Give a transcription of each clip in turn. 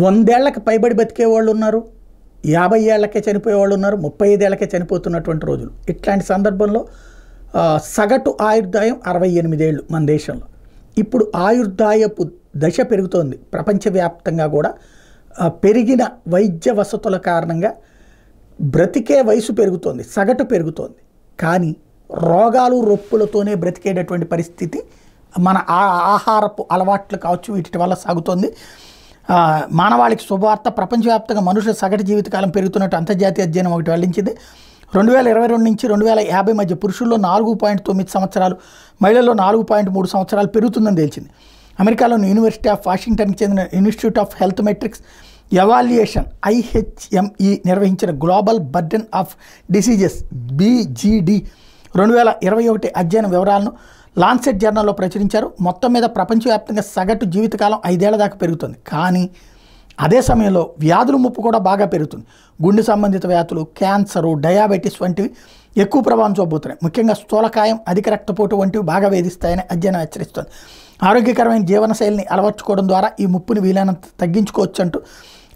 100 ఏళ్లకి పైబడి బతికే వాళ్ళు ఉన్నారు, 50 ఏళ్లకే చనిపోయే వాళ్ళు ఉన్నారు, 35 ఏళ్లకే చనిపోతున్నటువంటి రోజులు. ఇట్లాంటి సందర్భంలో సగటు ఆయుర్దాయం 68 ఏళ్ళు మన దేశంలో. ఇప్పుడు ఆయుర్దాయపు దశ పెరుగుతోంది ప్రపంచవ్యాప్తంగా కూడా. పెరిగిన వైద్య వసతుల కారణంగా బ్రతికే వయసు పెరుగుతోంది, సగటు పెరుగుతోంది. కానీ రోగాలు రొప్పులతోనే బ్రతికేటటువంటి పరిస్థితి మన ఆహారపు అలవాట్లు కావచ్చు వీటి వల్ల సాగుతోంది. మానవాళికి శుభవార్త. ప్రపంచవ్యాప్తంగా మనుషుల సగటు జీవితకాలం పెరుగుతున్నట్టు అంతర్జాతీయ అధ్యయనం ఒకటి వెల్లడించింది. 2022 నుంచి 2050 మధ్య పురుషుల్లో 4.9 సంవత్సరాలు, మహిళల్లో 4.3 సంవత్సరాలు పెరుగుతుందని తేల్చింది. అమెరికాలోని యూనివర్సిటీ ఆఫ్ వాషింగ్టన్కి చెందిన institute of health metrics evaluation IHME నిర్వహించిన global burden of diseases BGD 2021 అధ్యయనం వివరాలను లాన్సెట్ జర్నల్లో ప్రచురించారు. మొత్తం మీద ప్రపంచవ్యాప్తంగా సగటు జీవితకాలం 5 ఏళ్ల దాకా పెరుగుతుంది. కానీ అదే సమయంలో వ్యాధుల ముప్పు కూడా బాగా పెరుగుతుంది. గుండె సంబంధిత వ్యాధులు, క్యాన్సరు, డయాబెటీస్ వంటివి ఎక్కువ ప్రభావం చూపబోతున్నాయి. ముఖ్యంగా స్థూలకాయం, అధిక రక్తపోటు వంటివి బాగా వేధిస్తాయని అధ్యయనం హెచ్చరిస్తుంది. ఆరోగ్యకరమైన జీవనశైలిని అలవర్చుకోవడం ద్వారా ఈ ముప్పుని వీలైనంత తగ్గించుకోవచ్చు అంటూ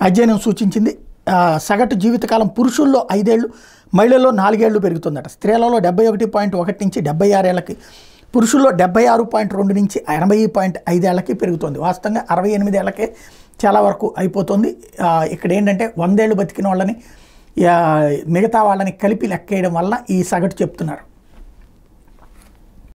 అధ్యయనం సూచించింది. సగటు జీవితకాలం పురుషుల్లో 5 ఏళ్ళు, మహిళల్లో 4 ఏళ్ళు పెరుగుతుందట. స్త్రీలలో 71.1 నుంచి 76 ఏళ్ళకి, పురుషుల్లో 76.2 నుంచి 80.5 ఏళ్ళకి పెరుగుతుంది. వాస్తవంగా 68 ఏళ్ళకే చాలా వరకు అయిపోతుంది. ఇక్కడ ఏంటంటే 100 ఏళ్ళు బతికిన వాళ్ళని మిగతా వాళ్ళని కలిపి లెక్కేయడం వల్ల ఈ సగటు చెప్తున్నారు.